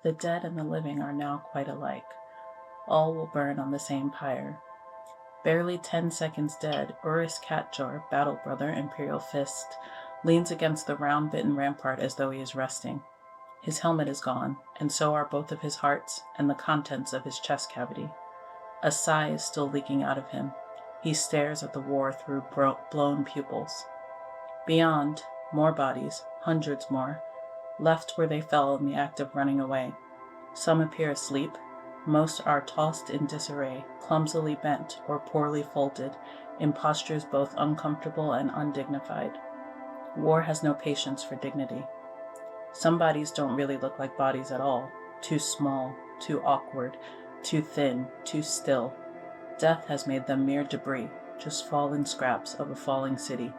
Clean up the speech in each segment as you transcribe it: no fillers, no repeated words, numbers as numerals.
The dead and the living are now quite alike. All will burn on the same pyre. Barely 10 seconds dead, Urus Catjar, battle brother, Imperial Fist, leans against the round-bitten rampart as though he is resting. His helmet is gone, and so are both of his hearts and the contents of his chest cavity. A sigh is still leaking out of him. He stares at the war through blown pupils. Beyond, more bodies, hundreds more, left where they fell in the act of running away. Some appear asleep. Most are tossed in disarray, clumsily bent or poorly folded, in postures both uncomfortable and undignified. War has no patience for dignity. Some bodies don't really look like bodies at all. Too small, too awkward, too thin, too still. Death has made them mere debris, just fallen scraps of a falling city,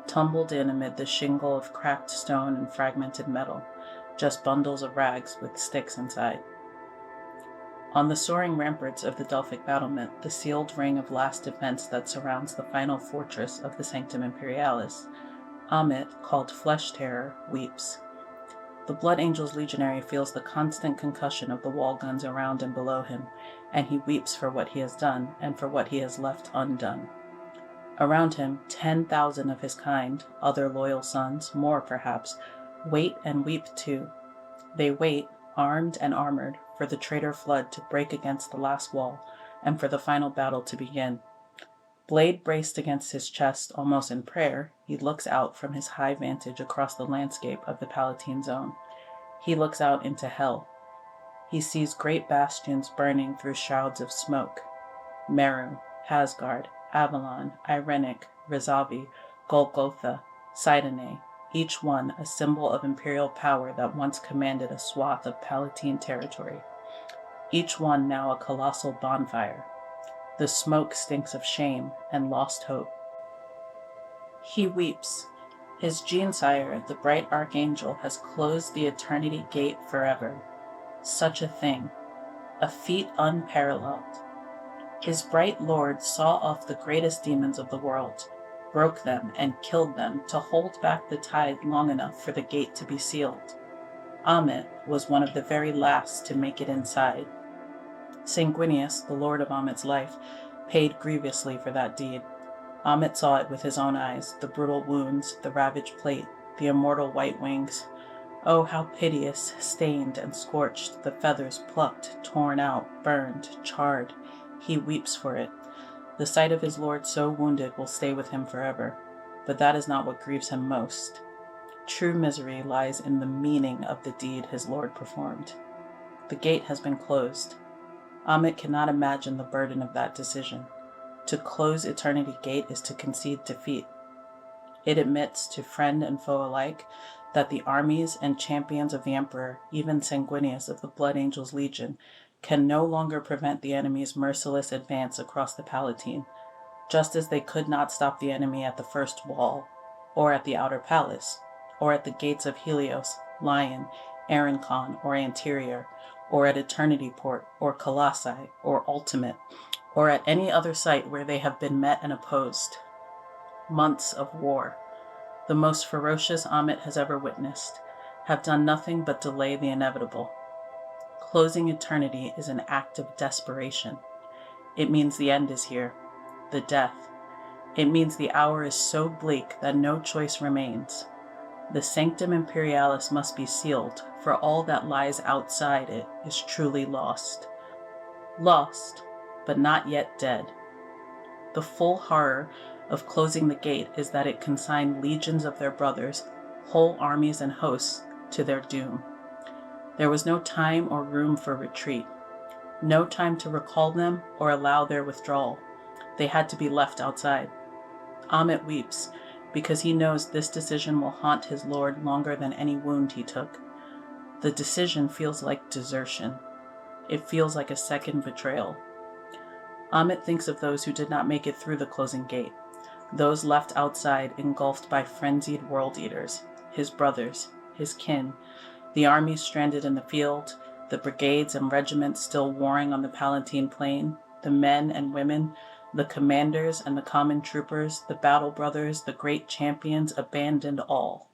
tumbled in amid the shingle of cracked stone and fragmented metal, just bundles of rags with sticks inside. On the soaring ramparts of the Delphic battlement, the sealed ring of last defense that surrounds the final fortress of the Sanctum Imperialis, Amit, called Flesh Terror, weeps. The Blood Angel's legionary feels the constant concussion of the wall guns around and below him, and he weeps for what he has done and for what he has left undone. Around him, 10,000 of his kind, other loyal sons, more perhaps, wait and weep too. They wait, armed and armored, for the traitor flood to break against the last wall, and for the final battle to begin. Blade braced against his chest, almost in prayer, he looks out from his high vantage across the landscape of the Palatine Zone. He looks out into hell. He sees great bastions burning through shrouds of smoke. Meru, Asgard, Avalon, Irenic, Rizavi, Golgotha, Sidene, each one a symbol of imperial power that once commanded a swath of Palatine territory. Each one now a colossal bonfire. The smoke stinks of shame and lost hope. He weeps. His Genesire, the bright archangel, has closed the eternity gate forever. Such a thing. A feat unparalleled. His bright lord saw off the greatest demons of the world, broke them and killed them to hold back the tide long enough for the gate to be sealed. Amit was one of the very last to make it inside. Sanguinius, the lord of Amit's life, paid grievously for that deed. Amit saw it with his own eyes, the brutal wounds, the ravaged plate, the immortal white wings. Oh, how piteous, stained and scorched, the feathers plucked, torn out, burned, charred. He weeps for it. The sight of his lord so wounded will stay with him forever, but that is not what grieves him most. True misery lies in the meaning of the deed his lord performed. The gate has been closed. Amit cannot imagine the burden of that decision. To close Eternity Gate is to concede defeat. It admits, to friend and foe alike, that the armies and champions of the Emperor, even Sanguinius of the Blood Angel's Legion, can no longer prevent the enemy's merciless advance across the Palatine, just as they could not stop the enemy at the first wall, or at the outer palace, or at the gates of Helios, Lion, Arancon, or Anterior, or at Eternity Port, or Colossi, or Ultimate, or at any other site where they have been met and opposed. Months of war, the most ferocious Amit has ever witnessed, have done nothing but delay the inevitable. Closing eternity is an act of desperation. It means the end is here, the death. It means the hour is so bleak that no choice remains. The Sanctum Imperialis must be sealed, for all that lies outside it is truly lost. Lost, but not yet dead. The full horror of closing the gate is that it consigned legions of their brothers, whole armies and hosts, to their doom. There was no time or room for retreat, no time to recall them or allow their withdrawal. They had to be left outside. Amit weeps because he knows this decision will haunt his lord longer than any wound he took. The decision feels like desertion. It feels like a second betrayal. Amit thinks of those who did not make it through the closing gate, those left outside engulfed by frenzied world eaters, his brothers, his kin, the armies stranded in the field, the brigades and regiments still warring on the Palatine plain, the men and women, the commanders and the common troopers, the battle brothers, the great champions abandoned all,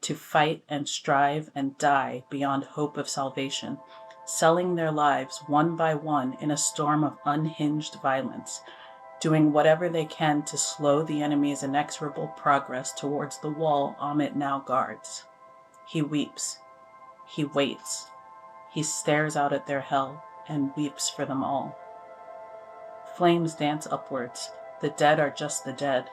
to fight and strive and die beyond hope of salvation, selling their lives one by one in a storm of unhinged violence, doing whatever they can to slow the enemy's inexorable progress towards the wall Amit now guards. He weeps. He waits. He stares out at their hell and weeps for them all. Flames dance upwards. The dead are just the dead.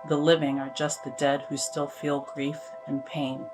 The living are just the dead who still feel grief and pain.